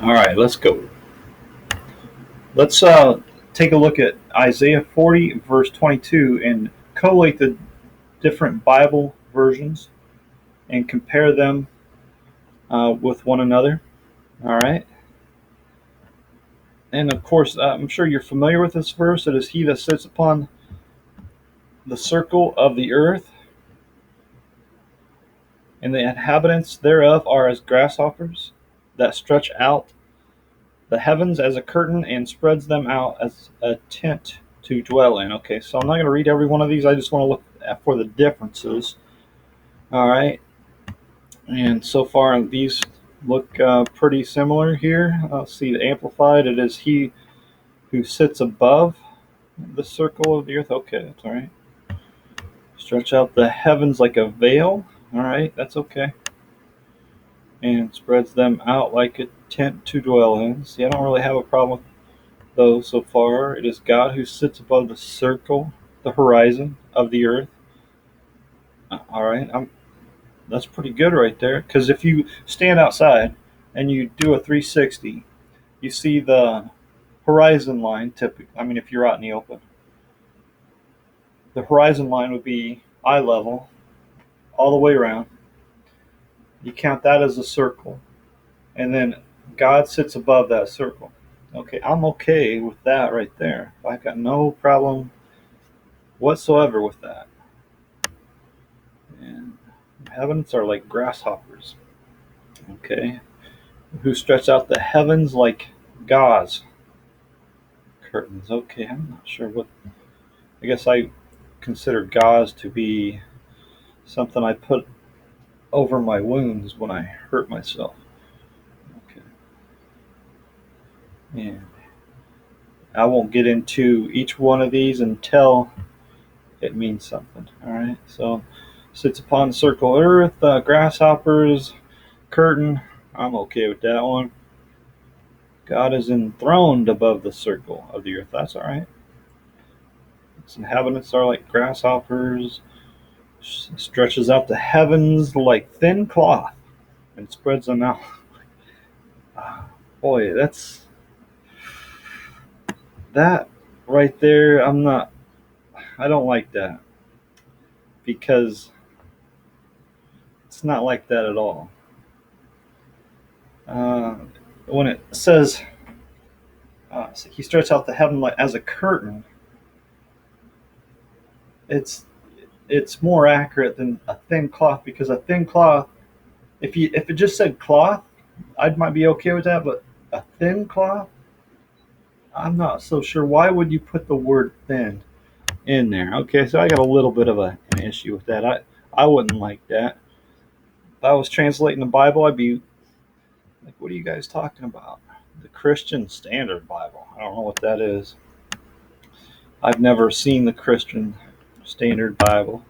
All right, let's go. Let's take a look at Isaiah 40, verse 22, and collate the different Bible versions and compare them with one another. All right. And of course, I'm sure you're familiar with this verse. It is He that sits upon the circle of the earth, and the inhabitants thereof are as grasshoppers that stretch out the heavens as a curtain and spreads them out as a tent to dwell in. Okay, so I'm not going to read every one of these. I just want to look for the differences. All right, and so far these look pretty similar here. See the Amplified. It is He who sits above the circle of the earth. Okay, that's all right. Stretch out the heavens like a veil. All right, that's okay. And spreads them out like a tent to dwell in. See, I don't really have a problem with those so far. It is God who sits above the circle, the horizon of the earth. All right, that's pretty good right there. Because if you stand outside and you do a 360, you see the horizon line. Typically, I mean, if you're out in the open, the horizon line would be eye level all the way around. You count that as a circle, and then God sits above that circle. Okay, I'm okay with that right there. I've got no problem whatsoever with that. And heavens are like grasshoppers. Okay, who stretch out the heavens like gauze curtains. Okay, I'm not sure what. I guess I consider gauze to be something I put over my wounds when I hurt myself. Okay, and I won't get into each one of these until it means something. All right, so sits upon the circle of earth, grasshoppers, curtain. I'm okay with that one. God is enthroned above the circle of the earth. That's all right. Its inhabitants are like grasshoppers, stretches out the heavens like thin cloth and spreads them out. Boy, that right there. I don't like that because it's not like that at all. Uh, when it says he stretched out the heaven like as a curtain, it's it's more accurate than a thin cloth because a thin cloth, if it just said cloth, I might be okay with that, but a thin cloth, I'm not so sure. Why would you put the word thin in there? Okay, so I got a little bit of an issue with that. I wouldn't like that. If I was translating the Bible, I'd be like, what are you guys talking about? The Christian Standard Bible. I don't know what that is. I've never seen the Christian Standard Bible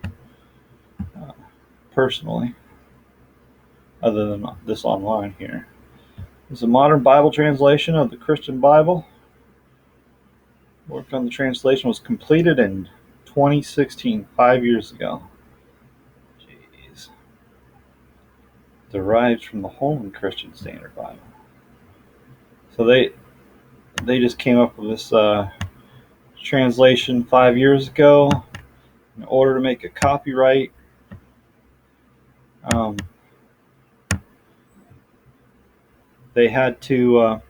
uh, personally, other than this online here. It's a modern Bible translation of the Christian Bible. Work on the translation was completed in 2016, 5 years ago. Jeez. Derived from the Holman Christian Standard Bible. So they just came up with this translation 5 years ago in order to make a copyright. Um, they had to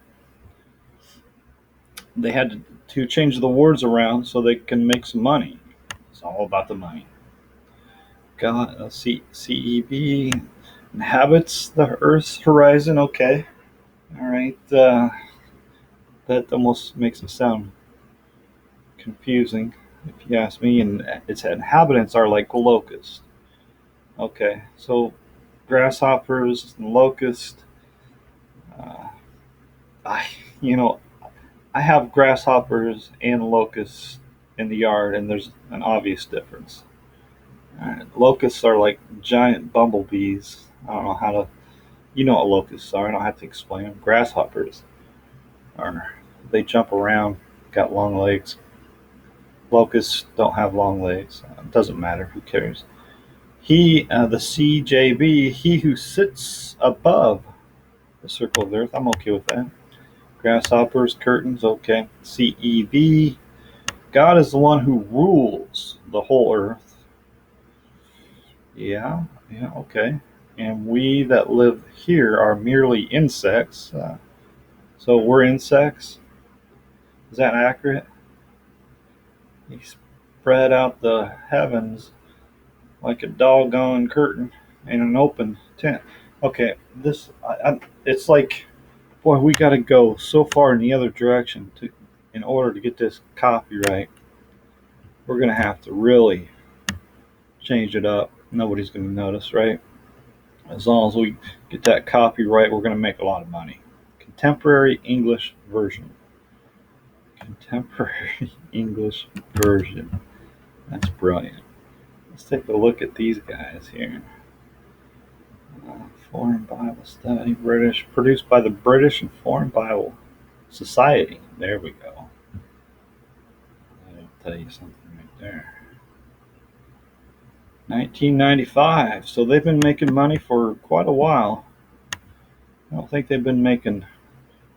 they had to change the words around so they can make some money. It's all about the money. God, CEB inhabits the Earth's horizon. Okay, all right. That almost makes it sound confusing, if you ask me. And its inhabitants are like locusts. Okay, so grasshoppers and locusts. Uh, I, you know, I have grasshoppers and locusts in the yard, and there's an obvious difference. Locusts are like giant bumblebees. I don't know how to. You know what locusts are. I don't have to explain them. Grasshoppers are. They jump around, got long legs. Locusts don't have long legs. It doesn't matter. Who cares? The CJB, he who sits above the circle of the earth. I'm okay with that. Grasshoppers, curtains, okay. CEV. God is the one who rules the whole earth. Yeah, okay. And we that live here are merely insects. So we're insects. Is that accurate? He spread out the heavens like a doggone curtain in an open tent. Okay, it's like, boy, we got to go so far in the other direction in order to get this copyright. We're gonna have to really change it up. Nobody's gonna notice, right? As long as we get that copyright, we're gonna make a lot of money. Contemporary English version. Contemporary English version. That's brilliant. Let's take a look at these guys here. Foreign Bible Study, British, produced by the British and Foreign Bible Society. There we go. That'll tell you something right there. 1995. So they've been making money for quite a while. I don't think they've been making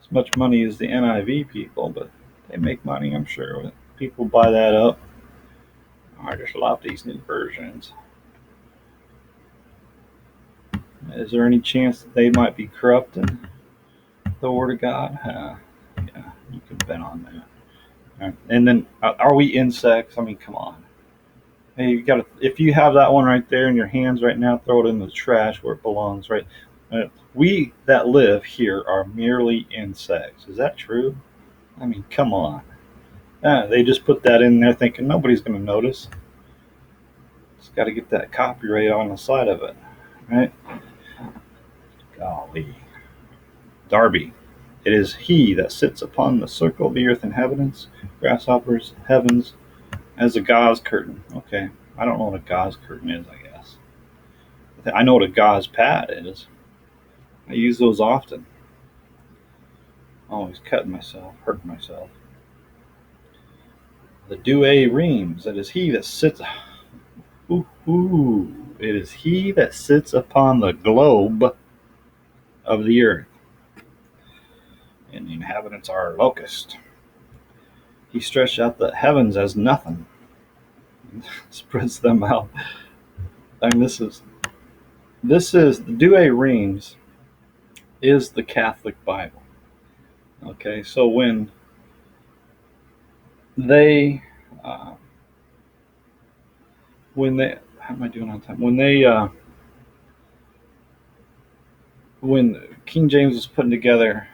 as much money as the NIV people, but they make money, I'm sure. People buy that up. I just love these new versions. Is there any chance that they might be corrupting the Word of God? Yeah, you can bet on that. Right. And then, are we insects? I mean, come on. Hey, you got if you have that one right there in your hands right now, throw it in the trash where it belongs. Right. We that live here are merely insects. Is that true? I mean, come on. They just put that in there thinking nobody's going to notice. Just got to get that copyright on the side of it, right? Golly. Darby. It is he that sits upon the circle of the earth inhabitants, grasshoppers, heavens, as a gauze curtain. Okay. I don't know what a gauze curtain is, I guess. I know what a gauze pad is. I use those often. Always cutting myself, hurting myself. The Douay Reams. It is he that sits. It is he that sits upon the globe of the earth, and the inhabitants are locusts. He stretched out the heavens as nothing, spreads them out. And this is the Douay Reams is the Catholic Bible. Okay, so when they how am I doing on time? When King James was putting together,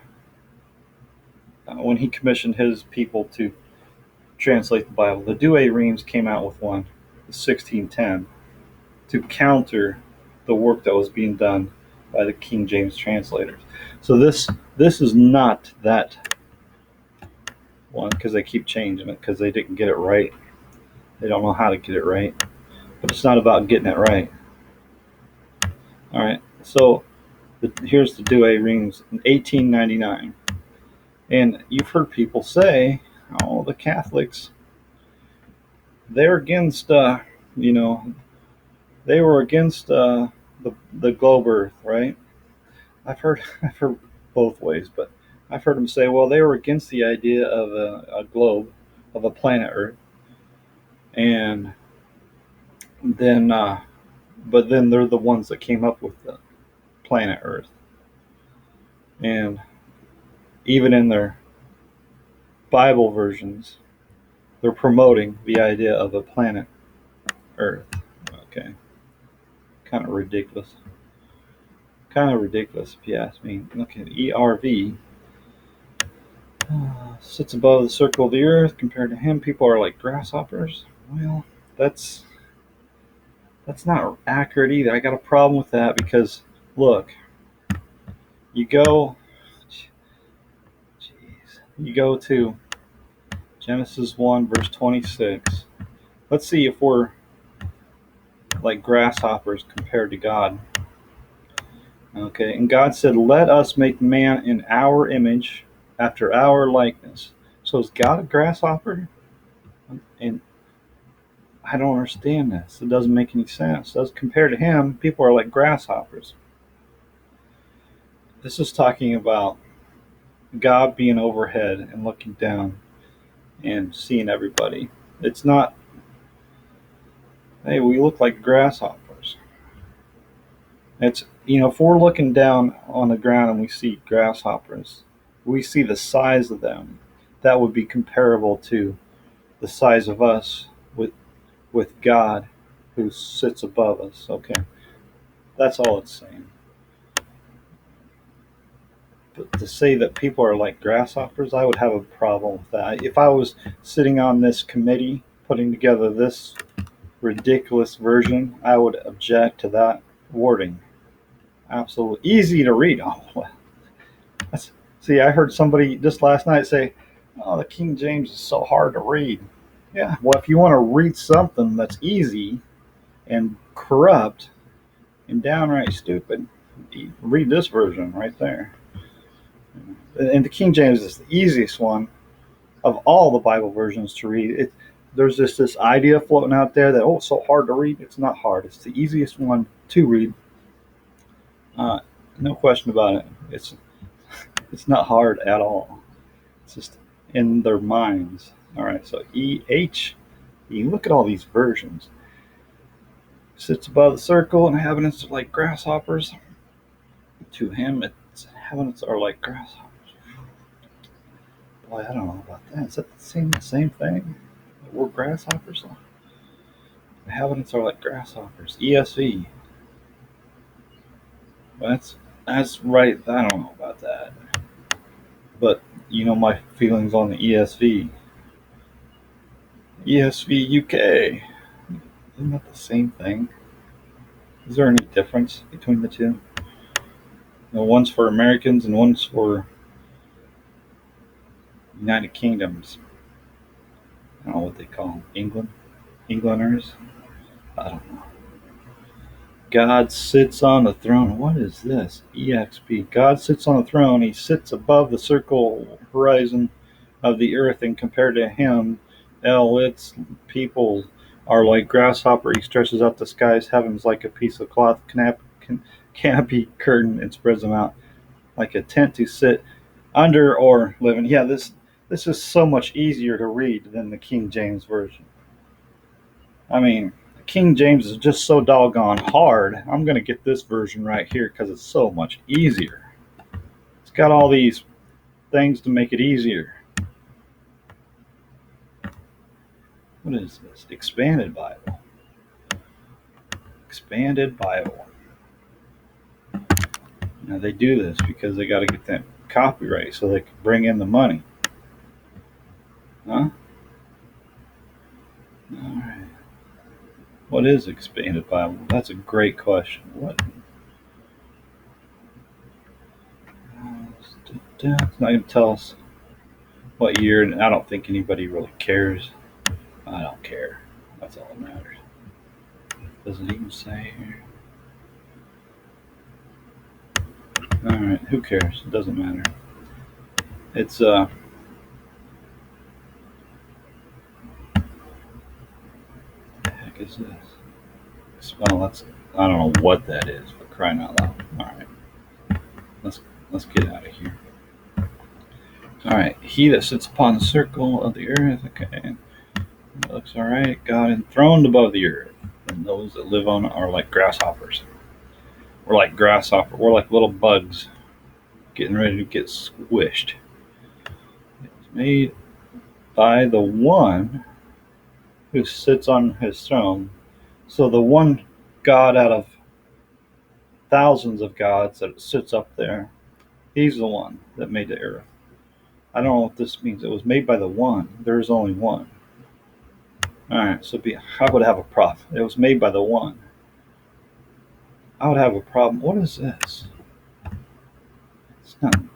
when he commissioned his people to translate the Bible, the Douay Reams came out with one, 1610, to counter the work that was being done by the King James translators. So this is not that one, because they keep changing it because they didn't get it right. They don't know how to get it right. But it's not about getting it right. All right. So here's the Douay Reams in 1899. And you've heard people say, oh, the Catholics, they're against, they were against the globe Earth, right? I've heard both ways, but I've heard them say, well, they were against the idea of a globe, of a planet Earth, and then, but then they're the ones that came up with the planet Earth, and even in their Bible versions, they're promoting the idea of a planet Earth. Okay, kind of ridiculous. Kind of ridiculous, if you ask me. Look at ERV. Sits above the circle of the earth. Compared to him, people are like grasshoppers. Well, that's not accurate either. I got a problem with that because, look, you go to Genesis 1, verse 26. Let's see if we're like grasshoppers compared to God. Okay, and God said, let us make man in our image, after our likeness. So is God a grasshopper? And I don't understand this. It doesn't make any sense. Compared to him, people are like grasshoppers. This is talking about God being overhead and looking down and seeing everybody. It's not, hey, we look like grasshoppers. It's, if we're looking down on the ground and we see grasshoppers, we see the size of them. That would be comparable to the size of us with God who sits above us. Okay, that's all it's saying. But to say that people are like grasshoppers, I would have a problem with that. If I was sitting on this committee putting together this ridiculous version, I would object to that wording. Absolutely easy to read. Oh, well, see, I heard somebody just last night say, "Oh, the King James is so hard to read." Yeah, well, if you want to read something that's easy and corrupt and downright stupid, read this version right there. And the King James is the easiest one of all the Bible versions to read. There's just this idea floating out there that, oh, it's so hard to read. It's not hard. It's the easiest one to read. No question about it. It's not hard at all. It's just in their minds. All right, so EH, you look at all these versions. Sits above the circle, inhabitants are like grasshoppers. To him, its inhabitants are like grasshoppers. Boy, I don't know about that. Is that the same thing? We're grasshoppers? Inhabitants are like grasshoppers. ESV. Well, that's right. I don't know about that. But my feelings on the ESV. ESV UK. Isn't that the same thing? Is there any difference between the two? One's for Americans and one's for United Kingdoms. I don't know what they call them. Englanders? I don't know. God sits on the throne. What is this? EXP. God sits on the throne. He sits above the circle horizon of the earth, and compared to him, its people are like grasshopper. He stretches out the skies, heavens like a piece of cloth, canopy curtain, and spreads them out like a tent to sit under or live in. Yeah, this is so much easier to read than the King James version. I mean, King James is just so doggone hard. I'm going to get this version right here because it's so much easier. It's got all these things to make it easier. What is this? Expanded Bible. Expanded Bible. Now they do this because they got to get that copyright so they can bring in the money. Huh? All right. What is Expanded Bible? That's a great question. What? It's not going to tell us what year, and I don't think anybody really cares. I don't care. That's all that matters. Does it even say here? Alright, who cares? It doesn't matter. It's what the heck is this? Well, I don't know what that is, for crying out loud. Alright. Let's get out of here. Alright, he that sits upon the circle of the earth, okay. That looks alright. God enthroned above the earth, and those that live on it are like grasshoppers. We're like grasshoppers. We're like little bugs getting ready to get squished. It's made by the one who sits on his throne. So the one God out of thousands of gods that sits up there, he's the one that made the earth. I don't know what this means. It was made by the one. There's only one. Alright, so I would have a problem. It was made by the one. I would have a problem. What is this?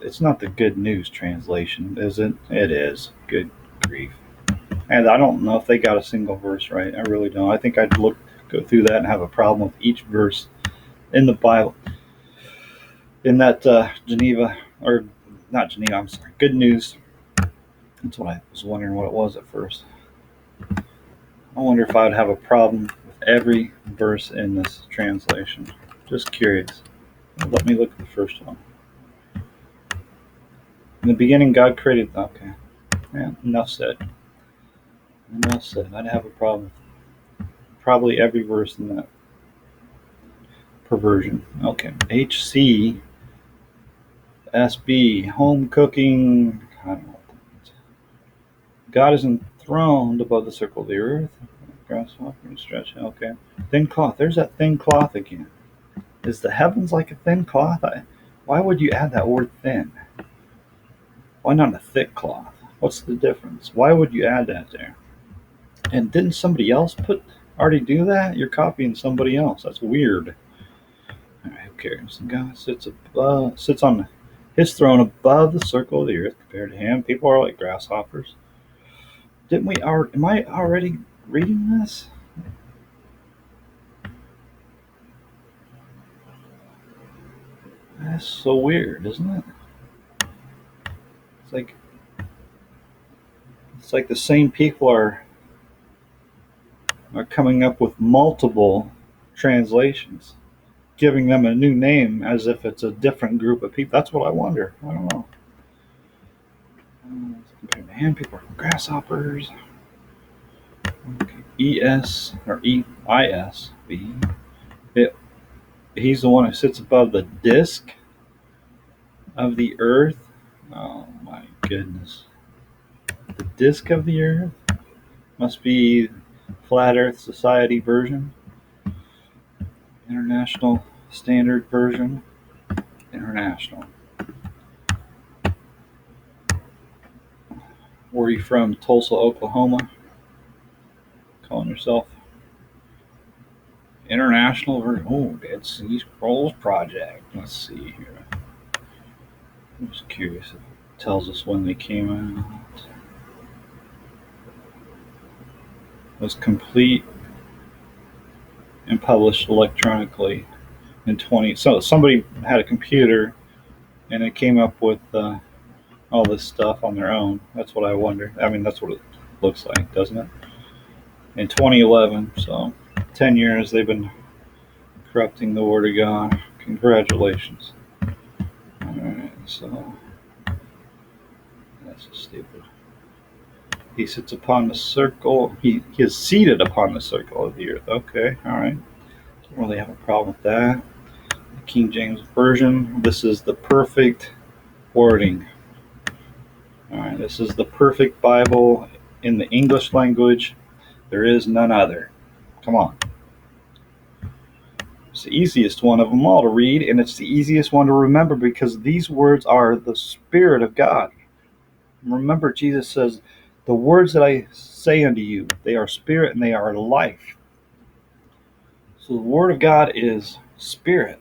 It's not the Good News translation, is it? It is. Good grief. And I don't know if they got a single verse right. I really don't. I think I'd go through that and have a problem with each verse in the Bible. In that Geneva, or not Geneva, I'm sorry, Good News. That's what I was wondering what it was at first. I wonder if I would have a problem with every verse in this translation. Just curious. Let me look at the first one. In the beginning, God created. Okay, yeah, enough said. Enough said. I'd have a problem with probably every verse in that perversion. Okay, HCSB, home cooking. I don't know. God is enthroned above the circle of the earth. Grasshopper and stretch. Okay, thin cloth. There's that thin cloth again. Is the heavens like a thin cloth? Why would you add that word thin? Why not a thick cloth? What's the difference? Why would you add that there? And didn't somebody else already do that? You're copying somebody else. That's weird. All right, who cares? God sits on his throne above the circle of the earth. Compared to him, people are like grasshoppers. Didn't we? Am I already reading this? That's so weird, isn't it? It's like the same people are coming up with multiple translations, giving them a new name as if it's a different group of people. That's what I wonder. I don't know. Compared to him, people are grasshoppers. Okay. ES or EISV. He's the one who sits above the disk of the earth. Oh my goodness. The disk of the earth must be Flat Earth Society version. International Standard version. International. Where are you from? Tulsa, Oklahoma? Calling yourself International version. Oh, Dead Sea Scrolls Project. Let's see here. I'm just curious if it tells us when they came out. It was complete and published electronically in 20. So somebody had a computer and it came up with all this stuff on their own. That's what I wonder. I mean, that's what it looks like, doesn't it? In 2011, so 10 years they've been corrupting the Word of God. Congratulations. Alright, so that's just stupid. He sits upon the circle. He is seated upon the circle of the earth. Okay, alright. Don't really have a problem with that. The King James Version. This is the perfect wording. Alright, this is the perfect Bible in the English language. There is none other. Come on. It's the easiest one of them all to read, and it's the easiest one to remember because these words are the Spirit of God. Remember, Jesus says, the words that I say unto you, they are spirit and they are life. So the Word of God is spirit.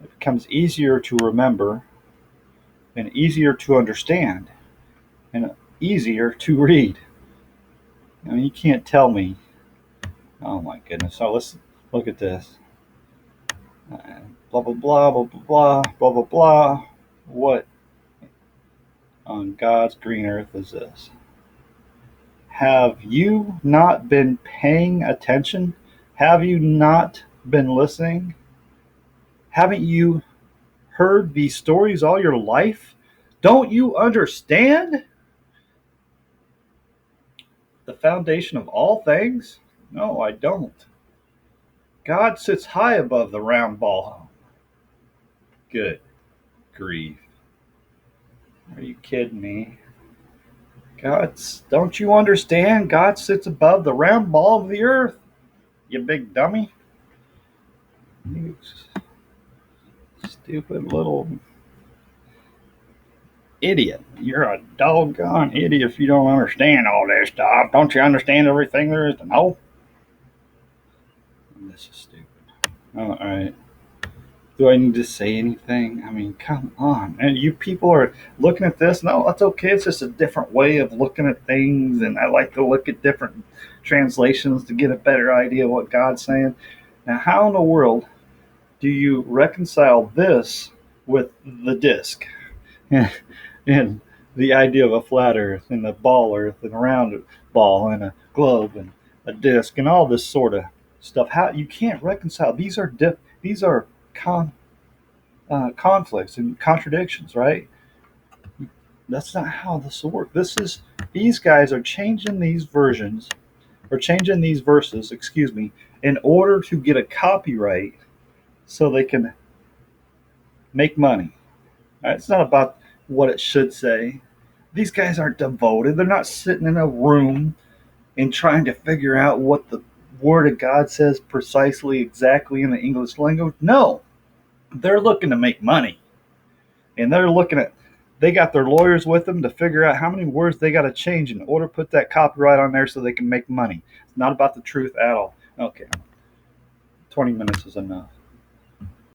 It becomes easier to remember and easier to understand and easier to read. I mean, you can't tell me. Oh my goodness. So let's look at this. Blah, blah, blah, blah, blah, blah, blah, blah, blah. What on God's green earth is this? Have you not been paying attention? Have you not been listening? Haven't you heard these stories all your life? Don't you understand the foundation of all things? No, I don't. God sits high above the round ball. Good grief. Are you kidding me? Don't you understand? God sits above the round ball of the earth, you big dummy. You stupid little idiot. You're a doggone idiot if you don't understand all this stuff. Don't you understand everything there is to know? This is stupid. All right. Do I need to say anything? I mean, come on. And you people are looking at this. No, that's okay. It's just a different way of looking at things. And I like to look at different translations to get a better idea of what God's saying. Now, how in the world do you reconcile this with the disc? And the idea of a flat earth and a ball earth and a round ball and a globe and a disc and all this sort of stuff. How you can't reconcile these are conflicts and contradictions, right? That's not how this will work. These guys are changing these versions or changing these verses, excuse me, in order to get a copyright so they can make money. It's not about what it should say. These guys aren't devoted. They're not sitting in a room and trying to figure out what the Word of God says precisely, exactly in the English language. No, they're looking to make money. And they got their lawyers with them to figure out how many words they got to change in order to put that copyright on there so they can make money. It's not about the truth at all. Okay, 20 minutes is enough.